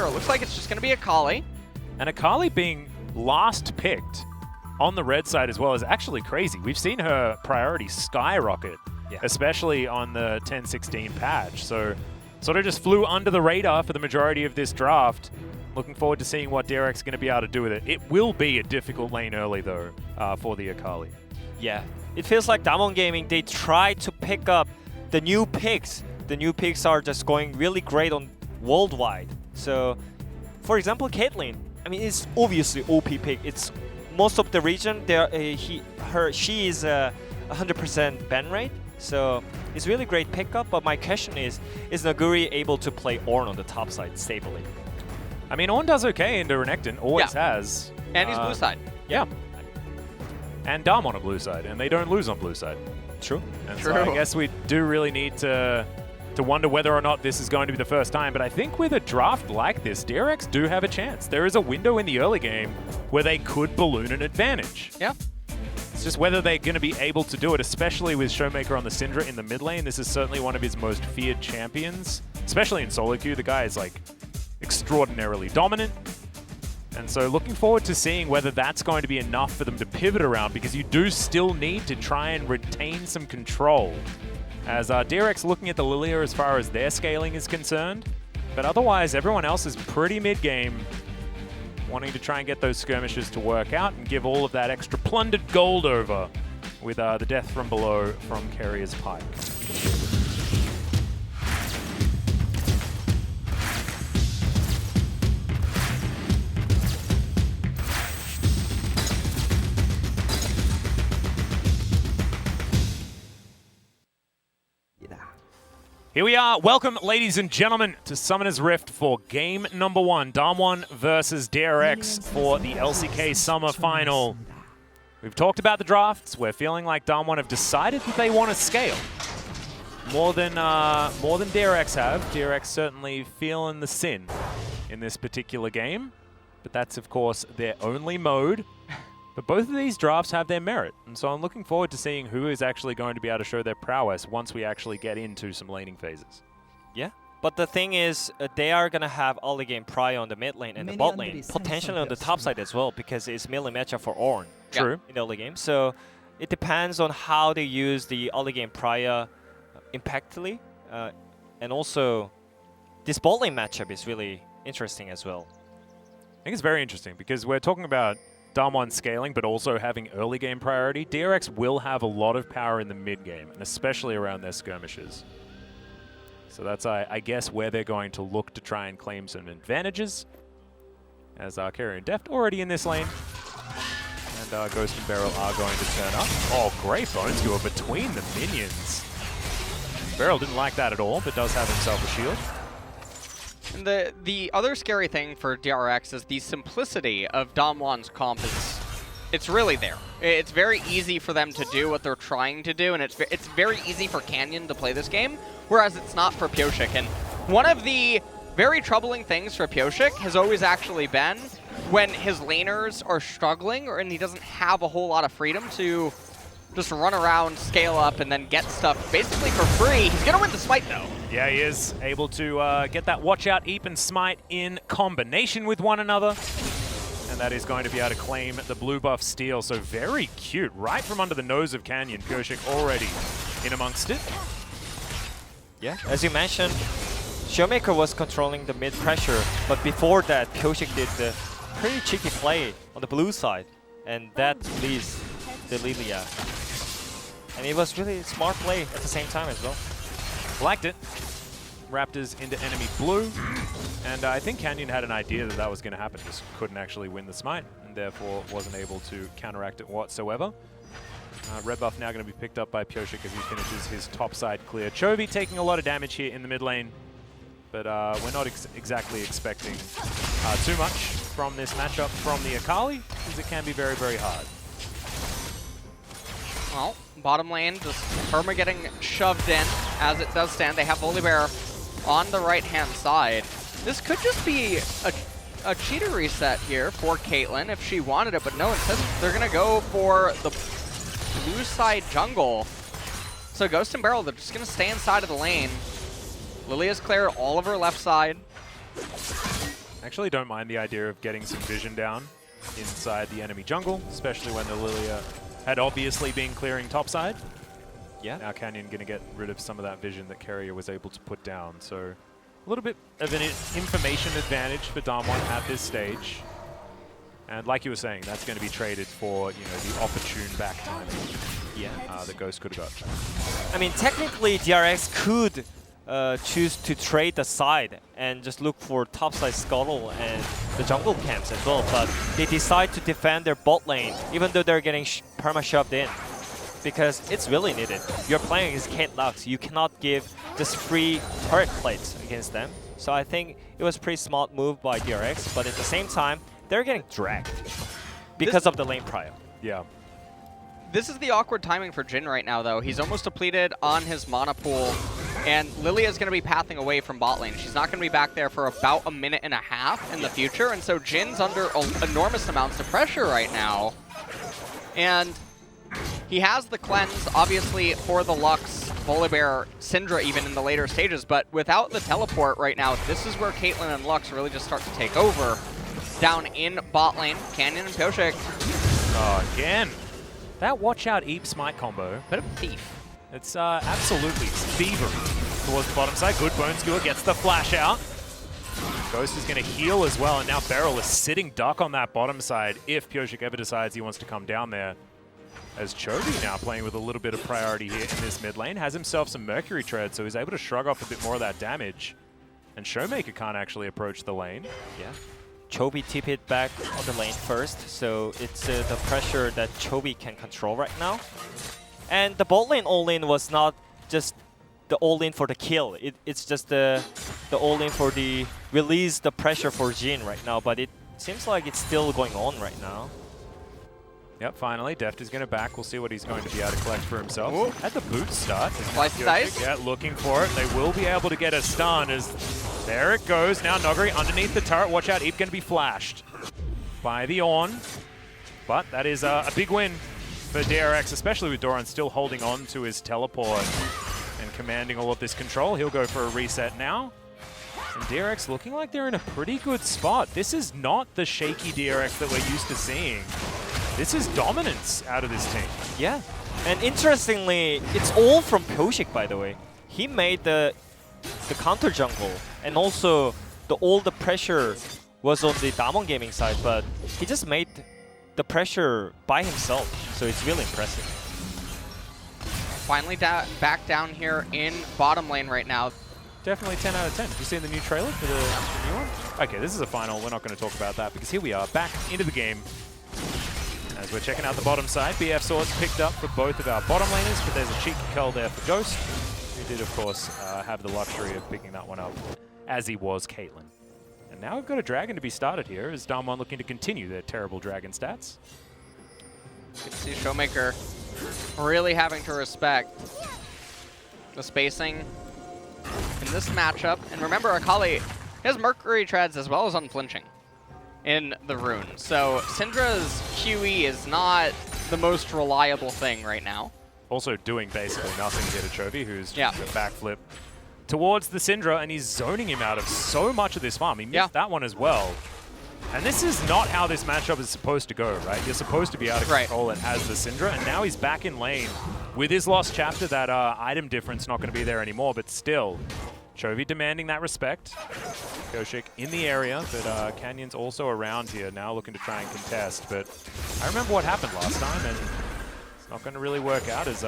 It looks like it's just going to be Akali. And Akali being last picked on the red side as well is actually crazy. We've seen her priority skyrocket, especially on the 10-16 patch. So sort of just flew under the radar for the majority of this draft. Looking forward to seeing what DRX is going to be able to do with it. It will be a difficult lane early, though, for the Akali. Yeah, it feels like DAMWON Gaming, they try to pick up the new picks. The new picks are just going really great on worldwide. So, for example, Caitlyn. I mean, it's obviously OP pick. It's most of the region. She is 100% ban rate. So it's really great pickup. But my question is Nuguri able to play Ornn on the top side stably? I mean, Ornn does okay into Renekton, always has. And he's blue side. Yeah. And DAMWON on a blue side, and they don't lose on blue side. True. And so I guess we do really need to wonder whether or not this is going to be the first time. But I think with a draft like this, DRX do have a chance. There is a window in the early game where they could balloon an advantage. Yeah. It's just whether they're going to be able to do it, especially with ShowMaker on the Syndra in the mid lane. This is certainly one of his most feared champions, especially in solo queue. The guy is like extraordinarily dominant. And so looking forward to seeing whether that's going to be enough for them to pivot around, because you do still need to try and retain some control. As DRX looking at the Lillia as far as their scaling is concerned. But otherwise, everyone else is pretty mid-game, wanting to try and get those skirmishes to work out and give all of that extra plundered gold over with the death from below from Keria's Pyke. Here we are. Welcome, ladies and gentlemen, to Summoner's Rift for game number 1. DAMWON versus DRX for the LCK Summer Final. We've talked about the drafts. We're feeling like DAMWON have decided that they want to scale. More than DRX have. DRX certainly feeling the sin in this particular game. But that's, of course, their only mode. But both of these drafts have their merit, and so I'm looking forward to seeing who is actually going to be able to show their prowess once we actually get into some laning phases. Yeah, but the thing is, they are going to have early game prio on the mid lane and the bot lane, potentially on the top side as well, because it's melee matchup for Ornn. True. In the early game. So it depends on how they use the early game prio impactfully, and also this bot lane matchup is really interesting as well. I think it's very interesting because we're talking about DAMWON scaling, but also having early game priority. DRX will have a lot of power in the mid game, and especially around their skirmishes. So that's, I guess, where they're going to look to try and claim some advantages. As Keria and Deft already in this lane. And Ghost and BeryL are going to turn up. Oh, great bone skewer between the minions. BeryL didn't like that at all, but does have himself a shield. And the other scary thing for DRX is the simplicity of DAMWON's comp it's really there. It's very easy for them to do what they're trying to do, and it's very easy for Canyon to play this game, whereas it's not for Pyosik. And one of the very troubling things for Pyosik has always actually been when his laners are struggling and he doesn't have a whole lot of freedom to just run around, scale up, and then get stuff basically for free. He's going to win the smite, though. Yeah, he is able to get that Watch Out, Eep, and Smite in combination with one another. And that is going to be able to claim the blue buff steal. So very cute, right from under the nose of Canyon. Pyosik already in amongst it. Yeah, as you mentioned, ShowMaker was controlling the mid pressure, but before that, Pyosik did the pretty cheeky play on the blue side, and that leaves the Lillia. And it was really a smart play at the same time as well. Liked it. Raptors into enemy blue. And I think Canyon had an idea that that was going to happen, just couldn't actually win the smite, and therefore wasn't able to counteract it whatsoever. Red buff now going to be picked up by Pyosik as he finishes his top side clear. Chovy taking a lot of damage here in the mid lane, but we're not exactly expecting too much from this matchup from the Akali, because it can be very, very hard. Well, bottom lane, just Perma getting shoved in as it does stand. They have Volibear on the right-hand side. This could just be a cheater reset here for Caitlyn if she wanted it, but no, instead they're going to go for the blue side jungle. So Ghost and BeryL, they're just going to stay inside of the lane. Lillia's cleared all of her left side. Actually don't mind the idea of getting some vision down inside the enemy jungle, especially when the Lillia had obviously been clearing topside. Yeah. Now Canyon going to get rid of some of that vision that Keria was able to put down. So a little bit of an information advantage for DAMWON at this stage. And like you were saying, that's going to be traded for, you know, the opportune back timing. Yeah. The Ghost could have got. I mean, technically, DRX could choose to trade the side and just look for topside scuttle and the jungle camps as well, but they decide to defend their bot lane, even though they're getting perma-shoved in, because it's really needed. You're playing against Kate Lux, you cannot give just free turret plates against them. So I think it was a pretty smart move by DRX, but at the same time, they're getting dragged because of the lane prio. Yeah. This is the awkward timing for Jhin right now, though. He's almost depleted on his mana pool, and Lillia is going to be pathing away from bot lane. She's not going to be back there for about a minute and a half in the future, and so Jin's under enormous amounts of pressure right now. And he has the cleanse, obviously, for the Lux, Volibear, Syndra even in the later stages, but without the teleport right now, this is where Caitlyn and Lux really just start to take over. Down in bot lane, Canyon and Pyosik. Oh, again. That watch out Eep Smite combo. Bit of thief. It's absolutely thievery towards the bottom side. Good Bone Skewer gets the flash out. Ghost is going to heal as well, and now BeryL is sitting duck on that bottom side if Pyosik ever decides he wants to come down there. As Chovy now playing with a little bit of priority here in this mid lane, has himself some Mercury Tread, so he's able to shrug off a bit more of that damage. And ShowMaker can't actually approach the lane. Yeah. Chovy TP it back on the lane first, so it's the pressure that Chovy can control right now. And the bot lane all-in was not just the all-in for the kill, it's just the all-in for the release the pressure for Jhin right now, but it seems like it's still going on right now. Yep, finally, Deft is going to back. We'll see what he's going to be able to collect for himself. Ooh. At the boot start. Slice dice. Yeah, looking for it. They will be able to get a stun as there it goes. Now Nuguri underneath the turret. Watch out, Eep going to be flashed by the Ornn. But that is a big win for DRX, especially with Doran still holding on to his teleport and commanding all of this control. He'll go for a reset now. And DRX looking like they're in a pretty good spot. This is not the shaky DRX that we're used to seeing. This is dominance out of this team. Yeah, and interestingly, it's all from Pyosik, by the way. He made the counter jungle, and also all the pressure was on the DAMWON gaming side, but he just made the pressure by himself, so it's really impressive. Finally back down here in bottom lane right now. Definitely 10 out of 10. Have you seen the new trailer for the new one? Okay, this is a final. We're not going to talk about that because here we are back into the game. As we're checking out the bottom side, BF Swords picked up for both of our bottom laners, but there's a cheeky cull there for Ghost, who did, of course, have the luxury of picking that one up, as he was Caitlyn. And now we've got a dragon to be started here, as DAMWON looking to continue their terrible dragon stats. You can see ShowMaker really having to respect the spacing in this matchup. And remember, Akali has Mercury Treads as well as unflinching in the rune. So Syndra's QE is not the most reliable thing right now. Also doing basically nothing here to Chovy, who's just a backflip towards the Syndra, and he's zoning him out of so much of this farm. He missed that one as well. And this is not how this matchup is supposed to go, right? You're supposed to be out of control and has the Syndra, and now he's back in lane. With his lost chapter, that item difference not going to be there anymore, but still, Chovy demanding that respect. Pyosik in the area, but Canyon's also around here now looking to try and contest. But I remember what happened last time, and it's not going to really work out as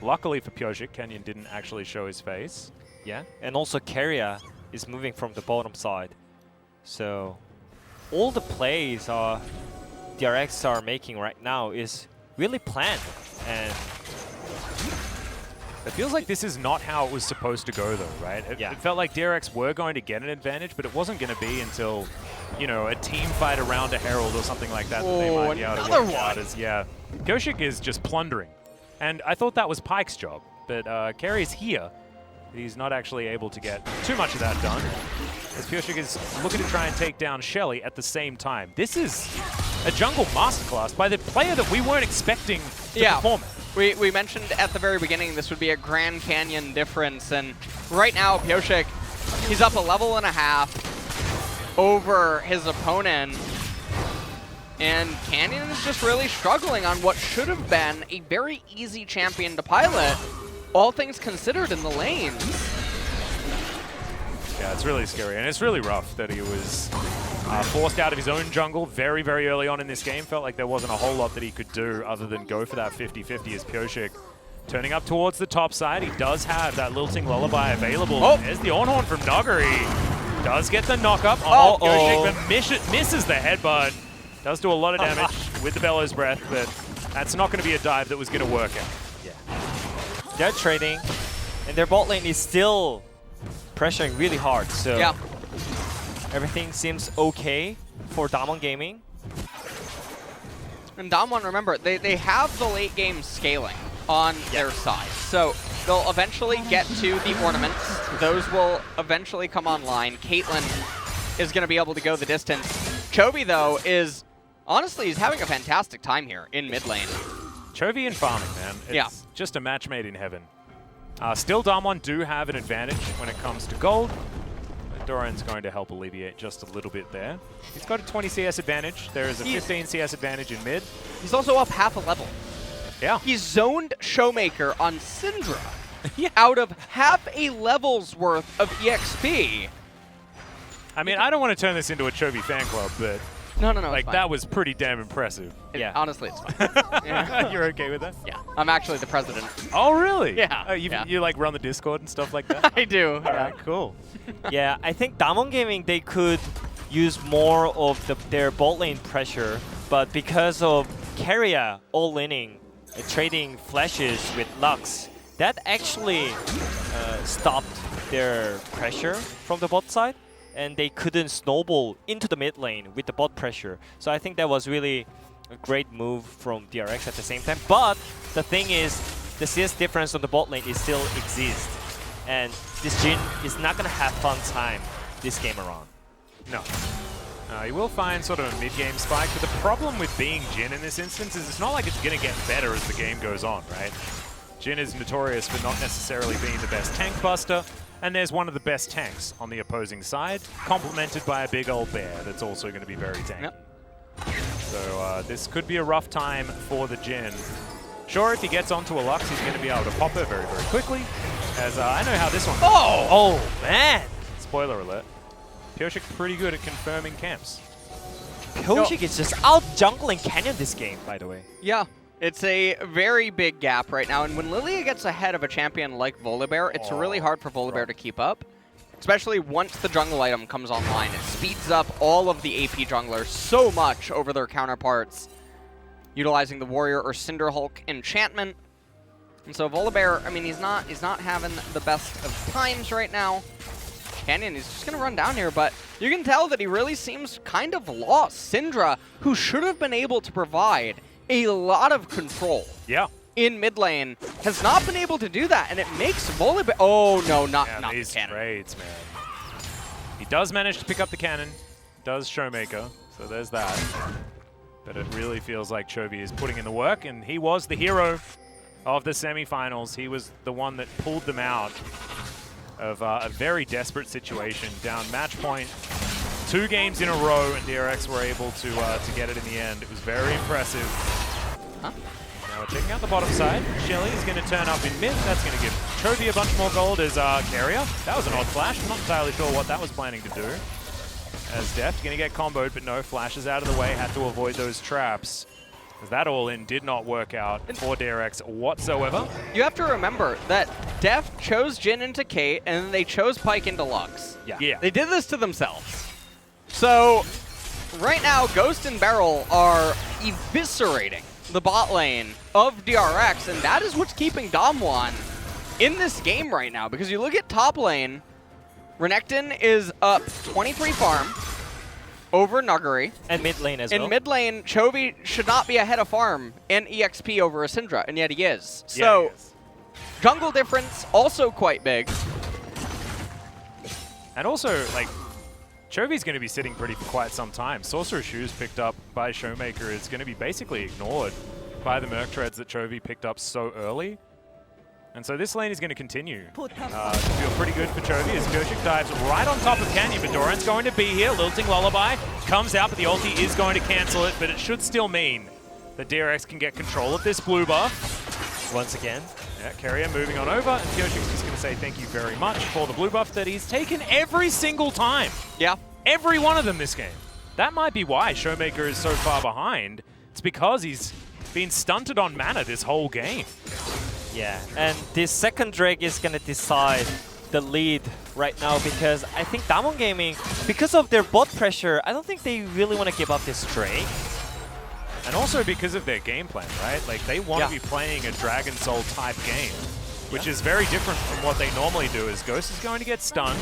luckily for Pyosik, Canyon didn't actually show his face. Yeah, and also Keria is moving from the bottom side. So all the plays DRX are making right now is really planned. And it feels like this is not how it was supposed to go, though, right? It felt like DRX were going to get an advantage, but it wasn't going to be until, you know, a team fight around a Herald or something like that that they might be able to work out as, Pyosik is just plundering. And I thought that was Pyke's job, but Keria's here. He's not actually able to get too much of that done, as Pyosik is looking to try and take down Shelly at the same time. This is a jungle masterclass by the player that we weren't expecting to perform it. We mentioned at the very beginning this would be a Grand Canyon difference, and right now Pyosik, he's up a level and a half. over his opponent. And Canyon is just really struggling on what should have been a very easy champion to pilot, all things considered in the lanes. Yeah, it's really scary, and it's really rough that he was forced out of his own jungle very, very early on in this game. Felt like there wasn't a whole lot that he could do other than go for that 50-50 as Pyosik turning up towards the top side. He does have that lilting lullaby available. Oh. There's the Ornn from Nuguri. Does get the knock up. Oh, Pyosik but misses the headbutt. Does do a lot of damage with the Bellows Breath, but that's not going to be a dive that was going to work out. Yeah. They're trading, and their bot lane is still pressuring really hard, so Yeah. everything seems okay for DAMWON Gaming. And DAMWON, remember, they have the late game scaling on their side. So they'll eventually get to the ornaments. Those will eventually come online. Caitlyn is going to be able to go the distance. Chovy, though, is honestly, he's having a fantastic time here in mid lane. Chovy and farming, man. It's just a match made in heaven. Still, DAMWON do have an advantage when it comes to gold. Doran's going to help alleviate just a little bit there. He's got a 20 CS advantage. There is a 15 CS advantage in mid. He's also up half a level. Yeah. He's zoned ShowMaker on Syndra out of half a level's worth of EXP. I mean, I don't want to turn this into a Chovy fan club, but No, like that was pretty damn impressive. Yeah. Honestly, it's fine. Yeah. You're okay with that? Yeah. I'm actually the president. Oh, really? Yeah. You like run the Discord and stuff like that? I do. All right, cool. Yeah, I think DAMWON Gaming, they could use more of their bot lane pressure, but because of Keria all-inning, trading flashes with Lux, that actually stopped their pressure from the bot side, and they couldn't snowball into the mid lane with the bot pressure. So I think that was really a great move from DRX at the same time. But the thing is, the CS difference on the bot lane is still exists. And this Jhin is not going to have fun time this game around. No. You will find sort of a mid-game spike, but the problem with being Jhin in this instance is it's not like it's going to get better as the game goes on, right? Jhin is notorious for not necessarily being the best tank buster, and there's one of the best tanks on the opposing side, complemented by a big old bear that's also going to be very tanky. Yep. So this could be a rough time for the Jhin. Sure, if he gets onto a Lux, he's going to be able to pop her very, very quickly, as I know how this one goes. Oh, man! Spoiler alert. Pyosik pretty good at confirming camps. Pyosik is just out jungling Canyon this game, by the way. Yeah. It's a very big gap right now, and when Lillia gets ahead of a champion like Volibear, it's really hard for Volibear to keep up, especially once the jungle item comes online. It speeds up all of the AP junglers so much over their counterparts, utilizing the Warrior or Cinder Hulk enchantment. And so Volibear, I mean, he's not having the best of times right now. Canyon, he's just going to run down here, but you can tell that he really seems kind of lost. Syndra, who should have been able to provide a lot of control in mid lane, has not been able to do that, and it makes Volibear... Oh, no, not these the cannon. trades, man. He does manage to pick up the cannon, does ShowMaker, so there's that. But it really feels like Chovy is putting in the work, and he was the hero of the semifinals. He was the one that pulled them out of a very desperate situation, down match point. 2 games in a row, and DRX were able to get it in the end. It was very impressive. Huh? Now we're checking out the bottom side. Shelly is going to turn up in mid. That's going to give Chovy a bunch more gold as Keria. That was an odd flash. I'm not entirely sure what that was planning to do. As Deft going to get comboed, but no, flashes out of the way. Had to avoid those traps. As that all-in did not work out for DRX whatsoever. You have to remember that Deft chose Jhin into Kate, and then they chose Pyke into Lux. Yeah. They did this to themselves. So, right now, Ghost and BeryL are eviscerating the bot lane of DRX, and that is what's keeping DAMWON in this game right now. Because you look at top lane, Renekton is up 23 farm over Nuguri. And mid lane as well. In mid lane, Chovy should not be ahead of farm in EXP over a Syndra, and yet he is. Yeah, So, he is. jungle difference also quite big. And also, like, Chovy's going to be sitting pretty for quite some time. Sorcerer's Shoes picked up by ShowMaker is going to be basically ignored by the Merc Treads that Chovy picked up so early. And so this lane is going to continue to feel pretty good for Chovy as Pyosik dives right on top of Canyon, but Doran's going to be here. Lilting Lullaby comes out, but the ulti is going to cancel it, but it should still mean that DRX can get control of this blue buff. Once again. Yeah, Keria moving on over, and Pyosik's just going to say thank you very much for the blue buff that he's taken every single time. Yeah. Every one of them this game. That might be why ShowMaker is so far behind. It's because he's been stunted on mana this whole game. Yeah, and this second Drake is going to decide the lead right now because I think DWG Gaming, because of their bot pressure, I don't think they really want to give up this Drake. And also because of their game plan, right? Like, they want to be playing a Dragon Soul type game, which is very different from what they normally do, as Ghost is going to get stunned.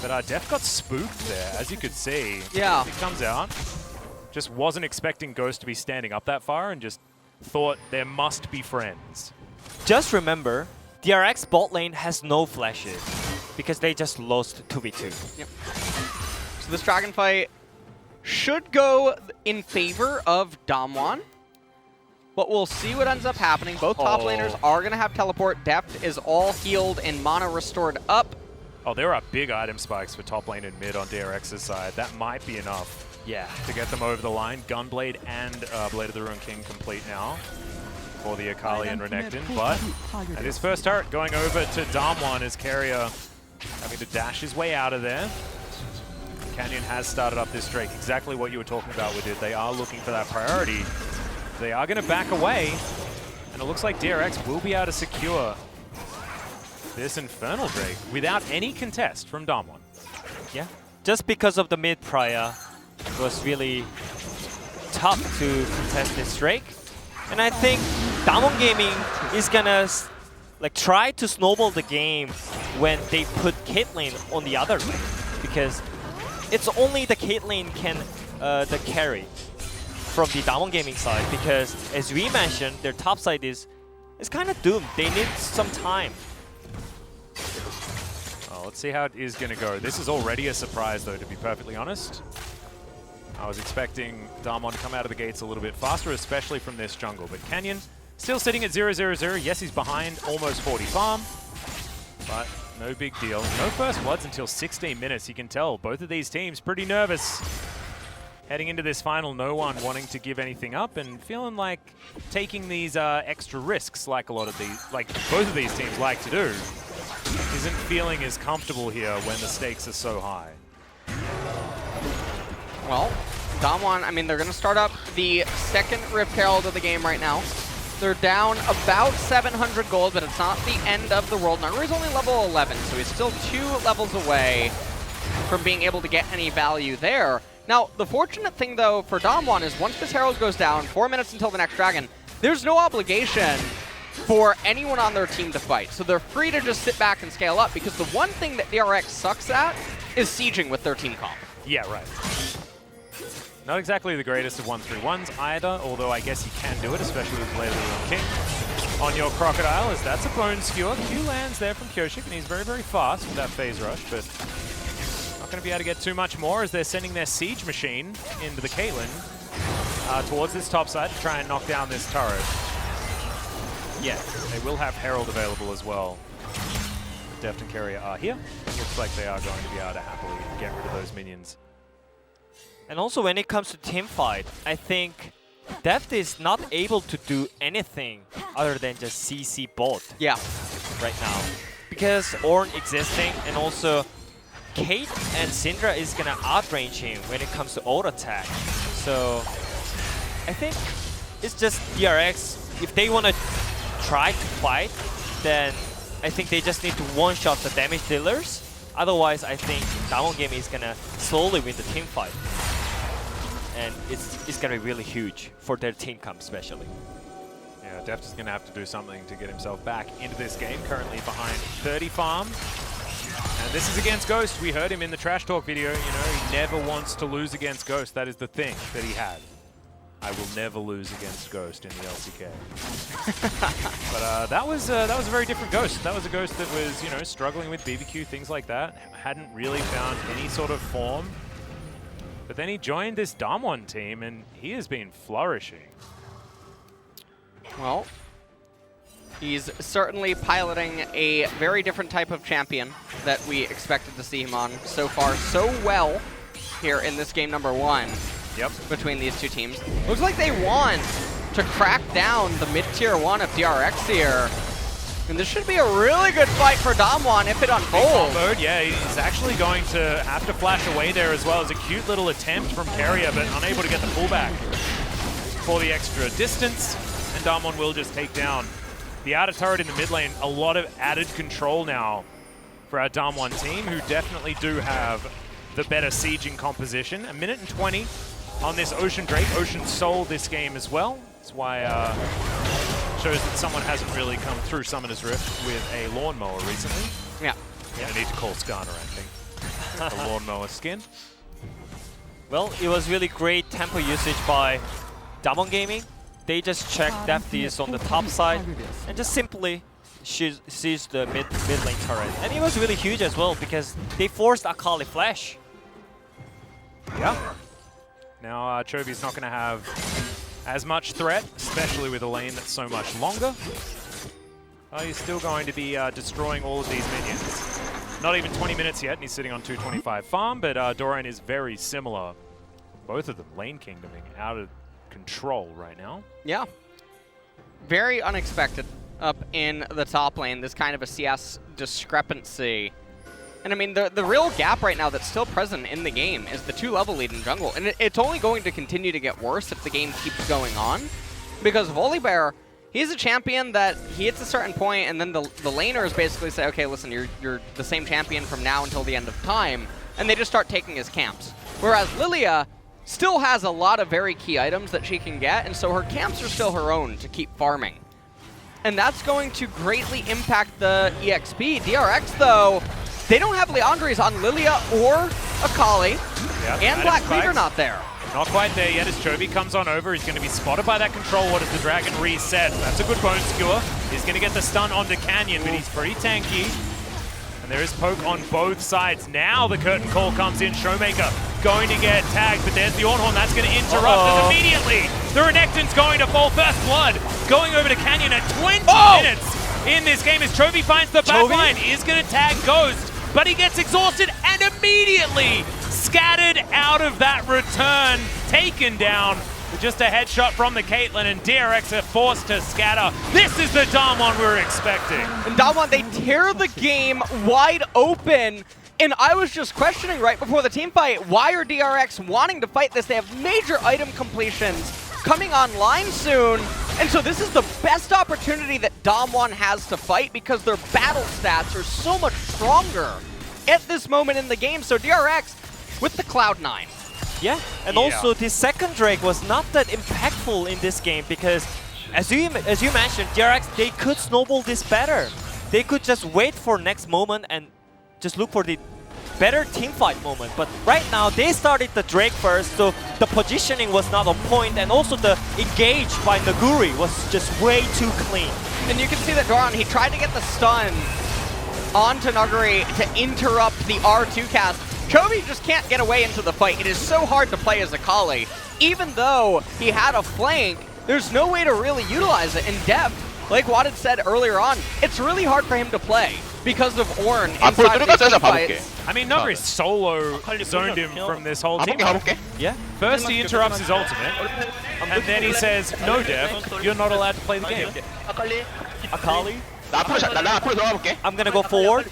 But Deft got spooked there, as you could see. Yeah. He comes out, just wasn't expecting Ghost to be standing up that far and just thought there must be friends. Just remember, DRX bot lane has no flashes because they just lost 2v2. Yep. So this dragon fight should go in favor of DAMWON, but we'll see what ends up happening. Both top laners are going to have teleport. Deft is all healed and mana restored up. Oh, there are big item spikes for top lane and mid on DRX's side. That might be enough to get them over the line. Gunblade and Blade of the Ruined King complete now for the Akali and Renekton, but at his first turret going over to DAMWON as Keria having to dash his way out of there. Canyon has started up this Drake, exactly what you were talking about with it. They are looking for that priority. They are going to back away, and it looks like DRX will be able to secure this Infernal Drake without any contest from DAMWON. Yeah, just because of the mid prior, it was really tough to contest this Drake. And I think DWG Gaming is gonna try to snowball the game when they put Caitlyn on the other lane, because it's only the Caitlyn can the carry from the DWG Gaming side, because as we mentioned, their top side is kind of doomed. They need some time. Oh, let's see how it is going to go. This is already a surprise, though, to be perfectly honest. I was expecting DAMWON to come out of the gates a little bit faster, especially from this jungle. But Canyon still sitting at 0-0-0. Yes, he's behind almost 40 farm, but no big deal. No first bloods until 16 minutes. You can tell both of these teams pretty nervous. Heading into this final, no one wanting to give anything up and feeling like taking these extra risks like both of these teams like to do, isn't feeling as comfortable here when the stakes are so high. Well, DAMWON, I mean, they're going to start up the second Rift Herald of the game right now. They're down about 700 gold, but it's not the end of the world. Nuguri's only level 11, so he's still 2 levels away from being able to get any value there. Now, the fortunate thing, though, for DAMWON is once this Herald goes down, 4 minutes until the next dragon, there's no obligation for anyone on their team to fight. So they're free to just sit back and scale up, because the one thing that DRX sucks at is sieging with their team comp. Yeah, right. Not exactly the greatest of 1-3-1s either, although I guess he can do it, especially with Blade of the Ruined King on your Crocodile, as that's a bone skewer. Q lands there from Pyosik, and he's very, very fast with that phase rush, but not going to be able to get too much more as they're sending their siege machine into the Caitlyn towards this top side to try and knock down this turret. Yeah, they will have Herald available as well. Deft and Keria are here. Looks like they are going to be able to happily get rid of those minions. And also when it comes to team fight, I think Deft is not able to do anything other than just CC bot right now. Because Ornn existing, and also Kate and Syndra is gonna outrange him when it comes to auto attack. So I think it's just DRX. If they wanna try to fight, then I think they just need to one-shot the damage dealers. Otherwise, I think DWG Gaming is gonna slowly win the team fight. And it's gonna be really huge for their team comp especially. Yeah, Deft is gonna have to do something to get himself back into this game, currently behind 30 farm. And this is against Ghost. We heard him in the Trash Talk video, you know, he never wants to lose against Ghost. That is the thing that he had. I will never lose against Ghost in the LCK. But that was a very different Ghost. That was a Ghost that was, you know, struggling with BBQ, things like that. Hadn't really found any sort of form. But then he joined this DAMWON team, and he has been flourishing. Well, He's certainly piloting a very different type of champion that we expected to see him on so far so well here in this game number 1 between these two teams. Looks like they want to crack down the mid-tier 1 of DRX here. And this should be a really good fight for DAMWON if it unfolds. Mode, yeah, he's actually going to have to flash away there as well as a cute little attempt from Keria, but unable to get the pullback for the extra distance. And DAMWON will just take down the outer turret in the mid lane. A lot of added control now for our DAMWON team, who definitely do have the better sieging composition. 1 minute and 20 on this Ocean Drake. Ocean sold this game as well. That's why shows that someone hasn't really come through Summoner's Rift with a lawnmower recently. Yeah. I need to call Skarner, I think. The lawnmower skin. Well, it was really great tempo usage by DWG Gaming. They just checked Deft is on the top side and just simply seized the mid lane turret. And it was really huge as well because they forced Akali flash. Yeah. Now Chovy's not going to have as much threat, especially with a lane that's so much longer. He's still going to be destroying all of these minions. Not even 20 minutes yet, and he's sitting on 225 farm, but Doran is very similar. Both of them lane kingdoming out of control right now. Yeah. Very unexpected up in the top lane, this kind of a CS discrepancy. And I mean, the real gap right now that's still present in the game is the 2-level lead in jungle. And it's only going to continue to get worse if the game keeps going on. Because Volibear, he's a champion that he hits a certain point and then the laners basically say, okay, listen, you're the same champion from now until the end of time. And they just start taking his camps. Whereas Lillia still has a lot of very key items that she can get, and so her camps are still her own to keep farming. And that's going to greatly impact the EXP. DRX, though, they don't have Leandres on Lillia or Akali, and Black Cleaver not there. Not quite there yet as Chovy comes on over. He's going to be spotted by that control ward as the dragon resets. That's a good bone skewer. He's going to get the stun onto Canyon, but he's pretty tanky. And there is poke on both sides. Now the curtain call comes in. ShowMaker going to get tagged, but there's the Ornn. That's going to interrupt us immediately. The Renekton's going to fall. First blood going over to Canyon at 20 minutes in this game as Chovy finds the backline. Is going to tag Ghost, but he gets exhausted and immediately scattered out of that return. Taken down with just a headshot from the Caitlyn, and DRX are forced to scatter. This is the DAMWON we were expecting. And DAMWON, they tear the game wide open. And I was just questioning right before the team fight, why are DRX wanting to fight this? They have major item completions coming online soon. And so this is the best opportunity that DAMWON has to fight because their battle stats are so much stronger at this moment in the game. So DRX with the Cloud9. Yeah, and also the second Drake was not that impactful in this game because, as you mentioned, DRX, they could snowball this better. They could just wait for next moment and just look for the better teamfight moment. But right now, they started the Drake first, so the positioning was not on point, and also the engage by Nuguri was just way too clean. And you can see that Doran, he tried to get the stun onto Nuguri to interrupt the R2 cast. Chovy just can't get away into the fight. It is so hard to play as Akali. Even though he had a flank, there's no way to really utilize it. In Deft, like Watt had said earlier on, it's really hard for him to play because of Ornn inside these fights. I mean, Nuguri solo zoned him from this whole team. Yeah. First he interrupts his ultimate, and then he says, no Deft, you're not allowed to play the game. Akali? I'm gonna go forward.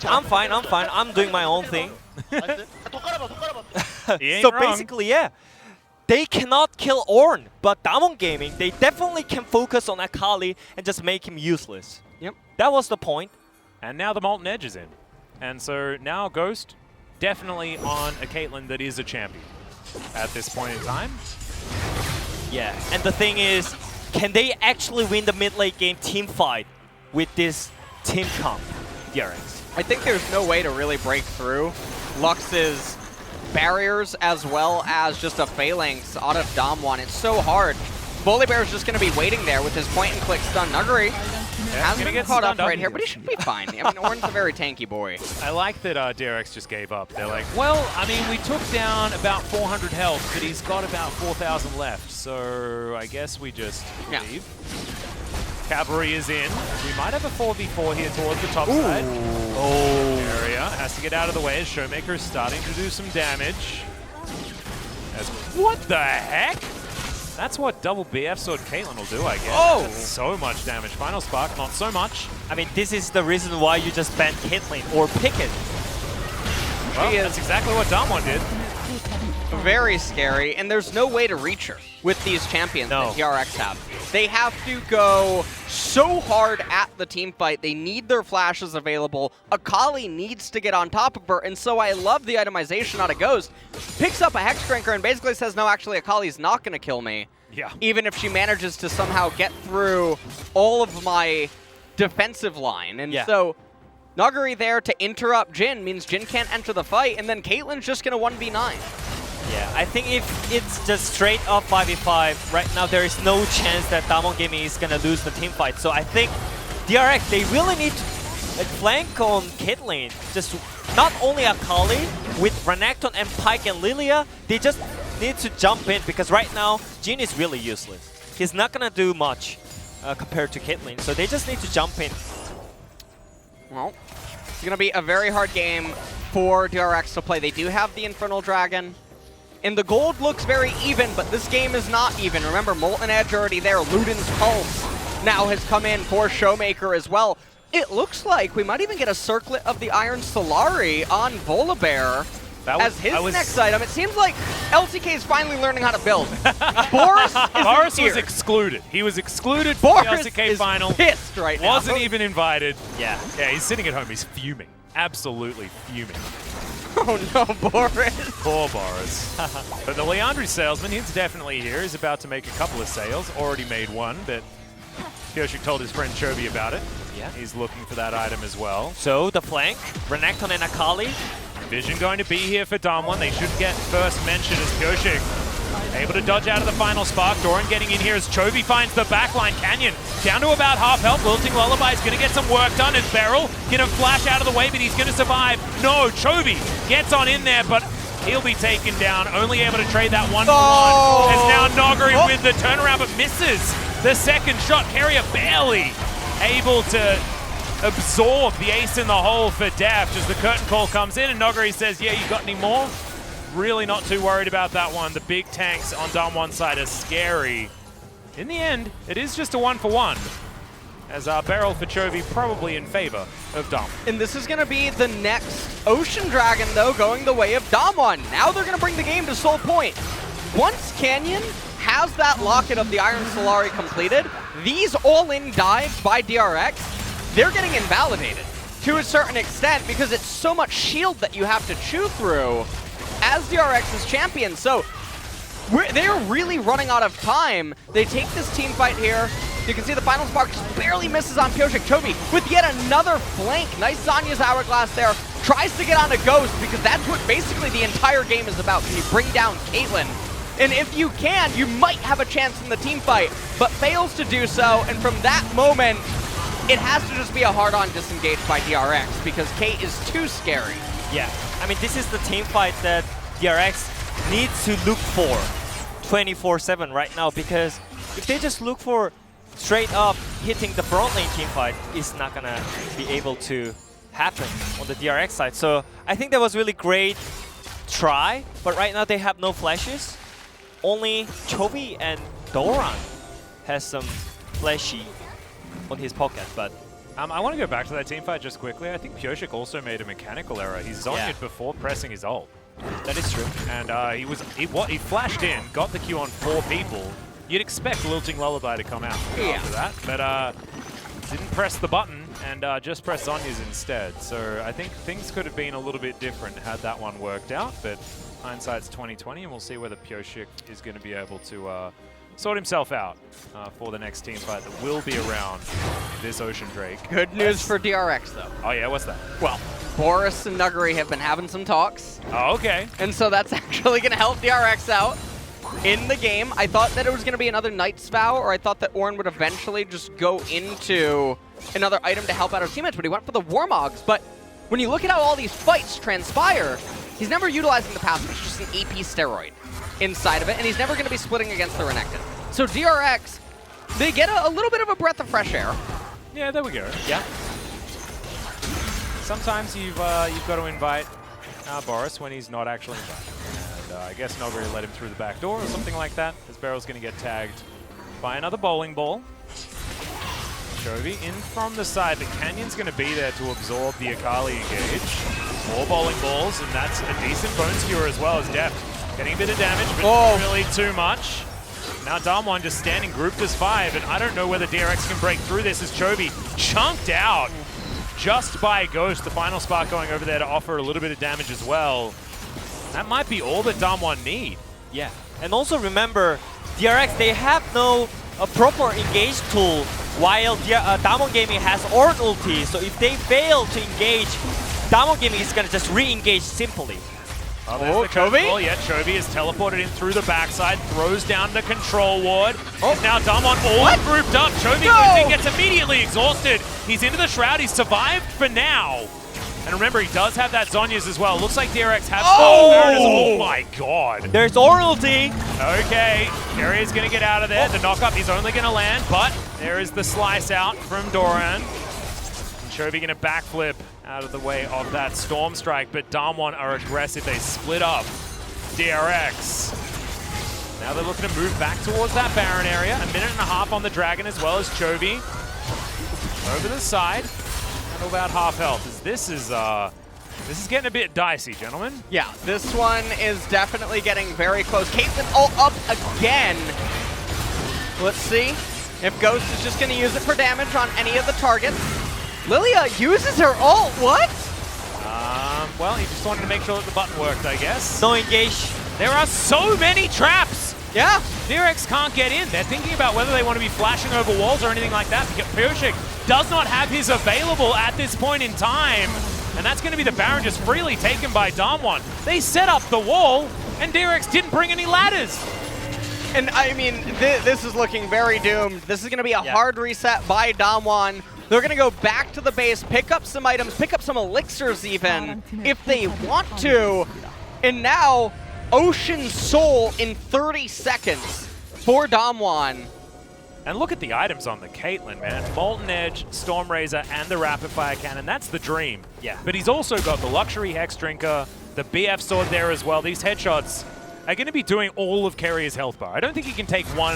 I'm fine, I'm doing my own thing. So basically, yeah, they cannot kill Ornn, but DWG Gaming, they definitely can focus on Akali and just make him useless. Yep. That was the point. And now the Molten Edge is in. And so now Ghost definitely on a Caitlyn that is a champion at this point in time. Yeah, and the thing is, can they actually win the mid-late game team fight with this team comp, DRX? I think there's no way to really break through Lux's barriers as well as just a phalanx out of DAMWON. It's so hard. Volibear is just going to be waiting there with his point-and-click stun. Nuguri Hasn't gonna been get caught up stunned up right here, here. but he should be fine. I mean, Ornn's a very tanky boy. I like that DRX just gave up. They're like, well, I mean, we took down about 400 health, but he's got about 4,000 left, so I guess we just leave. Cavalry is in. We might have a 4v4 here towards the top side. Oh, Keria has to get out of the way as ShowMaker is starting to do some damage. What the heck? That's what double BF Sword Caitlyn will do, I guess. Oh! That's so much damage. Final Spark, not so much. I mean, this is the reason why you just ban Caitlyn or pick it. Well, that's exactly what DAMWON did. Very scary, and there's no way to reach her with these champions that DRX have. They have to go so hard at the team fight. They need their flashes available. Akali needs to get on top of her, and so I love the itemization out of Ghost. Picks up a Hex Drinker and basically says, no, actually, Akali's not going to kill me. Yeah. Even if she manages to somehow get through all of my defensive line. And so Nuguri there to interrupt Jhin means Jhin can't enter the fight, and then Caitlyn's just going to 1v9. Yeah, I think if it's just straight up 5v5, right now there is no chance that DAMWON Gaming is going to lose the team fight. So I think DRX, they really need to flank on Caitlyn. Just not only Akali, with Renekton and Pyke and Lillia, they just need to jump in because right now, Jhin is really useless. He's not going to do much compared to Caitlyn, so they just need to jump in. Well, it's going to be a very hard game for DRX to play. They do have the Infernal Dragon. And the gold looks very even, but this game is not even. Remember, Molten Edge already there. Luden's Pulse now has come in for ShowMaker as well. It looks like we might even get a Circlet of the Iron Solari on Volibear as his next item. It seems like LCK is finally learning how to build. Boris was excluded. He was excluded from the LCK final. Pissed right now. Wasn't even invited. Yeah, he's sitting at home. He's fuming. Absolutely fuming. Oh no, Boris. Poor Boris. But the Leandri salesman, he's definitely here. He's about to make a couple of sales. Already made one, but Pyosik told his friend Chovy about it. Yeah. He's looking for that item as well. So the flank, Renekton and Akali. Vision going to be here for DAMWON. They should get first mention as Pyosik able to dodge out of the final spark. Doran getting in here as Chovy finds the backline. Canyon down to about half health. Wilting Lullaby is going to get some work done as BeryL going to flash out of the way, but he's going to survive. No, Chovy gets on in there, but he'll be taken down. Only able to trade that 1-for-1. As now Nuguri with the turnaround, but misses the second shot. Keria barely able to absorb the ace in the hole for Deft as the curtain call comes in, and Nuguri says, yeah, you got any more? Really not too worried about that one. The big tanks on DAMWON's side are scary. In the end, it is just a 1-for-1. As BeryL for Chovy probably in favor of DAMWON. And this is going to be the next Ocean Dragon, though, going the way of DAMWON. Now they're going to bring the game to Soul Point. Once Canyon has that Locket of the Iron Solari completed, these all-in dives by DRX, they're getting invalidated to a certain extent because it's so much shield that you have to chew through as DRX's champion. So they're really running out of time. They take this team fight here. You can see the final spark just barely misses on Pyosik. Chovy with yet another flank. Nice Zanya's Hourglass there. Tries to get onto Ghost because that's what basically the entire game is about. Can you bring down Caitlyn? And if you can, you might have a chance in the team fight, but fails to do so. And from that moment, it has to just be a hard-on disengage by DRX because Kate is too scary. Yeah, I mean, this is the team fight that DRX needs to look for 24/7 right now, because if they just look for straight up hitting the front lane team fight, it's not gonna be able to happen on the DRX side. So I think that was really great try, but right now they have no flashes. Only Chovy and Doran has some flashy on his pocket, but I want to go back to that team fight just quickly. I think Pyosik also made a mechanical error. He Zonya'd before pressing his ult. That is true. And he flashed in, got the Q on 4 people. You'd expect Lilting Lullaby to come out after that, but didn't press the button and just pressed Zonya's instead. So I think things could have been a little bit different had that one worked out, but hindsight's 20/20, and we'll see whether Pyosik is going to be able to sort himself out for the next team fight that will be around this Ocean Drake. Good news for DRX, though. Oh yeah, what's that? Well, Boris and Nuguri have been having some talks. Oh, okay. And so that's actually going to help DRX out in the game. I thought that it was going to be another Knight's Vow, or I thought that Ornn would eventually just go into another item to help out his teammates, but he went for the Warmogs. But when you look at how all these fights transpire, he's never utilizing the passive. It's just an AP steroid inside of it, and he's never going to be splitting against the Renekton. So DRX, they get a little bit of a breath of fresh air. Yeah, there we go. Yeah. Sometimes you've got to invite Boris when he's not actually invited. And I guess Nuguri let him through the back door or something like that, as BeryL's going to get tagged by another bowling ball. Chovy in from the side. The Canyon's going to be there to absorb the Akali engage. More bowling balls, and that's a decent bone skewer as well as Deft. Getting a bit of damage, but not really too much. Now DAMWON just standing grouped as 5, and I don't know whether DRX can break through this as Chovy chunked out just by Ghost. The final spark going over there to offer a little bit of damage as well. That might be all that DAMWON need. Yeah, and also remember, DRX, they have no proper engage tool, while DAMWON Gaming has Ornn ulti, so if they fail to engage, DAMWON Gaming is going to just re-engage simply. Oh, Chovy? Yeah, Chovy is teleported in through the backside, throws down the control ward. Now DAMWON all grouped up. Chovy gets immediately exhausted. He's into the Shroud. He's survived for now. And remember, he does have that Zhonya's as well. Looks like DRX has oh my god. There's Ornn ulti. Okay, Keria's going to get out of there. The knockup is only going to land, but there is the slice out from Doran. Chovy going to backflip out of the way of that Storm Strike, but DAMWON are aggressive. They split up DRX. Now they're looking to move back towards that Baron area. A minute and a half on the Dragon as well as Chovy. Over the side. And about half health. This is getting a bit dicey, gentlemen. Yeah, this one is definitely getting very close. Caitlyn all up again. Let's see if Ghost is just going to use it for damage on any of the targets. Lillia uses her ult, what? Well, he just wanted to make sure that the button worked, I guess. No engage. There are so many traps! Yeah. DRX can't get in. They're thinking about whether they want to be flashing over walls or anything like that. Pyosik does not have his available at this point in time. And that's going to be the Baron just freely taken by DAMWON. They set up the wall, and DRX didn't bring any ladders. And I mean, this is looking very doomed. This is going to be a hard reset by DAMWON. They're going to go back to the base, pick up some items, pick up some elixirs even, if they want to. And now, Ocean Soul in 30 seconds for DAMWON. And look at the items on the Caitlyn, man. Molten Edge, Storm Razor, and the Rapid Fire Cannon. That's the dream. Yeah. But he's also got the Luxury Hex Drinker, the BF Sword there as well. These headshots are going to be doing all of Keria's health bar. I don't think he can take one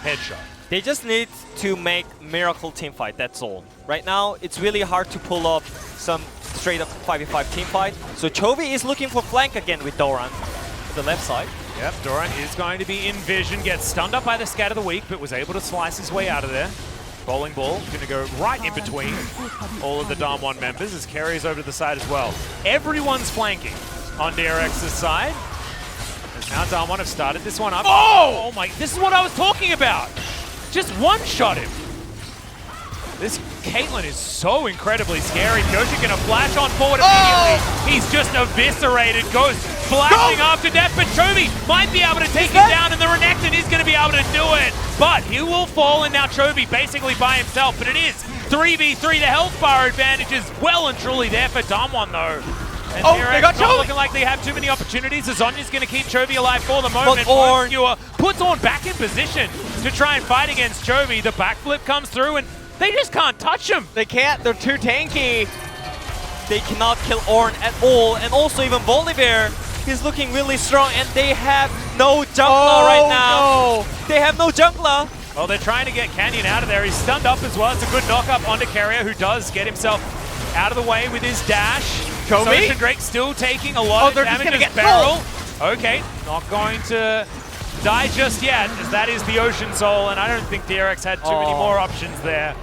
headshot. They just need to make miracle teamfight, that's all. Right now, it's really hard to pull off some straight up 5v5 teamfight. So Chovy is looking for flank again with Doran on the left side. Yep, Doran is going to be in vision, gets stunned up by the Scat of the Week, but was able to slice his way out of there. Bowling ball going to go right in between all of the DAMWON members as Keria's over to the side as well. Everyone's flanking on DRX's side. As now DAMWON have started this one up. Oh my, this is what I was talking about. Just one-shot him. This Caitlyn is so incredibly scary. Pyosik going to flash on forward immediately. He's just eviscerated. Goes flashing after Deft, but Chovy might be able to take him down, and the Renekton is going to be able to do it. But he will fall, and now Chovy basically by himself. But it is 3v3. The health bar advantage is well and truly there for DAMWON, though. And they got not Chovy. looking like they have too many opportunities. Zhonya's going to keep Chovy alive for the moment. Ornn Puts Ornn back in position to try and fight against Chovy. The backflip comes through, and they just can't touch him. They can't. They're too tanky. They cannot kill Ornn at all. And also even Volibear, he's looking really strong, and they have no jungler right now. No. They have no jungler. Well, they're trying to get Canyon out of there. He's stunned up as well. It's a good knock-up onto Keria, who does get himself out of the way with his dash. Chovy? Social Drake still taking a lot of they're just damage gonna as get BeryL. Okay, not going to die just yet, as that is the Ocean Soul, and I don't think DRX had too many more options there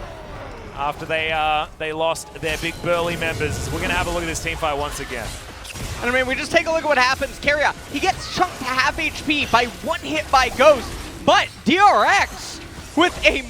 after they lost their big burly members. We're going to have a look at this teamfight once again. And I mean, we just take a look at what happens. Keria, he gets chunked to half HP by one hit by Ghost, but DRX with a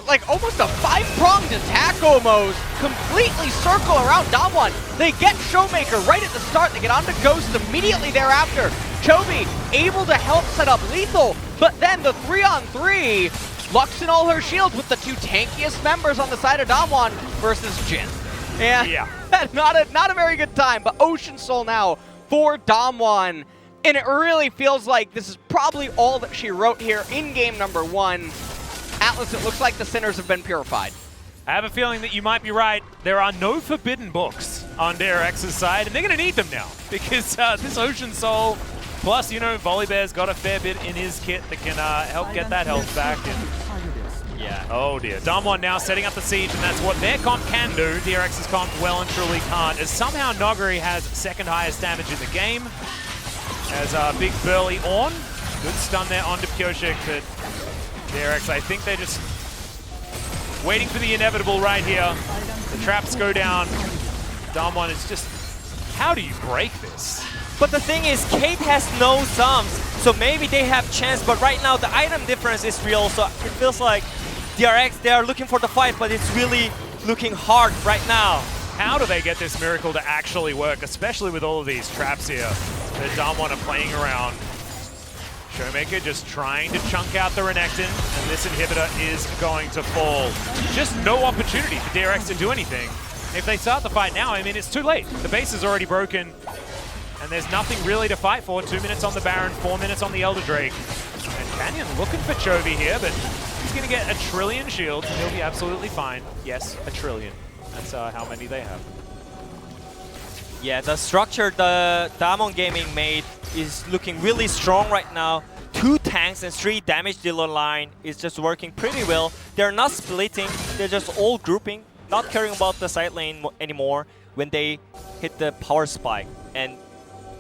like almost a 5-pronged attack almost, completely circle around DAMWON. They get ShowMaker right at the start. They get onto Ghost immediately thereafter. Chovy able to help set up lethal, but then the 3-on-3 Lux in all her shields with the two tankiest members on the side of DAMWON versus Jhin. And Yeah. not a very good time, but Ocean Soul now for DAMWON. And it really feels like this is probably all that she wrote here in game number 1. Atlas, it looks like the sinners have been purified. I have a feeling that you might be right. There are no forbidden books on DRX's side, and they're going to need them now because this Ocean Soul, plus, you know, Volibear's got a fair bit in his kit that can help get that health back. And yeah. Oh dear. DAMWON now setting up the siege, and that's what their comp can do. DRX's comp well and truly can't, as somehow Nuguri has second highest damage in the game. As big burly Ornn. Good stun there onto Pyosik, but DRX, I think they're just waiting for the inevitable right here. The traps go down. DAMWON is just, how do you break this? But the thing is, Kate has no sums, so maybe they have chance, but right now the item difference is real, so it feels like DRX, they are looking for the fight, but it's really looking hard right now. How do they get this miracle to actually work, especially with all of these traps here that DAMWON are playing around? ShowMaker just trying to chunk out the Renekton, and this inhibitor is going to fall. Just no opportunity for DRX to do anything. If they start the fight now, I mean, it's too late. The base is already broken, and there's nothing really to fight for. 2 minutes on the Baron, 4 minutes on the Elder Drake. And Canyon looking for Chovy here, but he's going to get a trillion shields, and he'll be absolutely fine. Yes, a trillion. That's how many they have. Yeah, the structure the DAMWON Gaming made is looking really strong right now. 2 tanks and 3 damage dealer line is just working pretty well. They're not splitting, they're just all grouping, not caring about the side lane anymore when they hit the power spike. And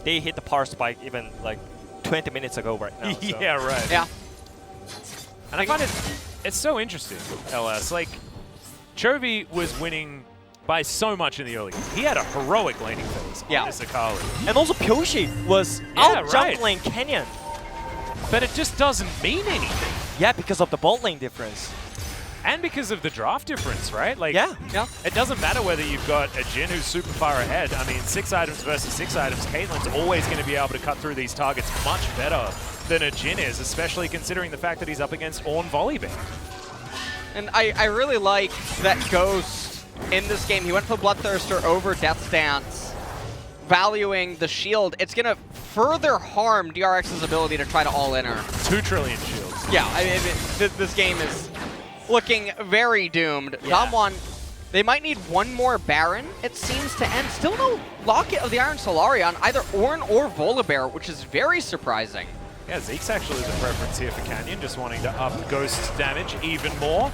they hit the power spike even like 20 minutes ago right now. So. Yeah, right. Yeah. And I find it's so interesting, LS. Like, Chovy was winning by so much in the early game. He had a heroic laning phase on this Akali. And also Pyosik was out-jungling Canyon. But it just doesn't mean anything. Yeah, because of the bot lane difference. And because of the draft difference, right? Like, yeah. It doesn't matter whether you've got a Jhin who's super far ahead. I mean, 6 items versus 6 items. Caitlyn's always going to be able to cut through these targets much better than a Jhin is, especially considering the fact that he's up against Ornn Volibear. And I really like that Ghost in this game. He went for Bloodthirster over Death Stance, valuing the shield. It's going to further harm DRX's ability to try to all-in her. 2 trillion shields. Yeah, I mean, this game is looking very doomed. Yeah. DAMWON, they might need one more Baron, it seems to end. Still no Locket of the Iron Solari on either Ornn or Volibear, which is very surprising. Yeah, Zeke's actually the preference here for Canyon, just wanting to up Ghost's damage even more.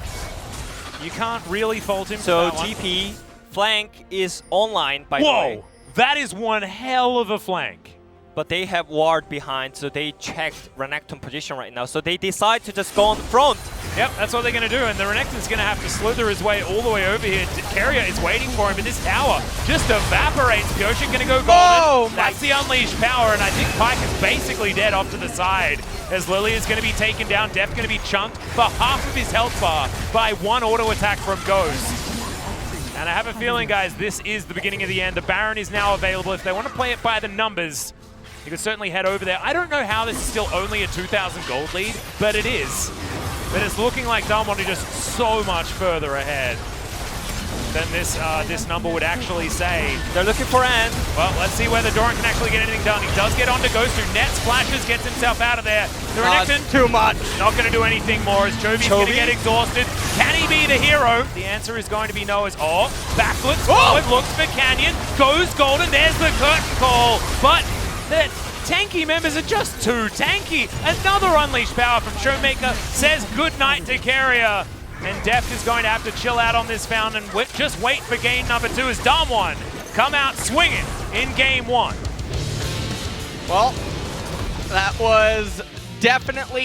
You can't really fault him So for that TP flank is online, by the way. Whoa! That is one hell of a flank. But they have ward behind, so they checked Renekton position right now. So they decide to just go on the front. Yep, that's what they're going to do, and the Renekton's going to have to slither his way all the way over here. Keria is waiting for him, but this tower just evaporates. Pyosik going to go golden. Oh, that's the unleashed power, and I think Pyke is basically dead off to the side as Lillia is going to be taken down. Deft going to be chunked for half of his health bar by 1 auto attack from Ghost. And I have a feeling, guys, this is the beginning of the end. The Baron is now available. If they want to play it by the numbers, you could certainly head over there. I don't know how this is still only a 2,000 gold lead, but it is. But it's looking like DAMWON are just so much further ahead than this number would actually say. They're looking for Anne. Well, let's see whether Doran can actually get anything done. He does get onto Ghost, who nets, flashes, gets himself out of there. The Renekton, Too much. not going to do anything more as Chovy's going to get exhausted. Can he be the hero? The answer is going to be no, as backwards, forward, looks for Canyon, goes golden, there's the curtain call. But the tanky members are just too tanky. Another unleashed power from ShowMaker says goodnight to Keria. And Deft is going to have to chill out on this fountain. Just wait for game number 2 as DAMWON come out swinging in game 1. Well, that was definitely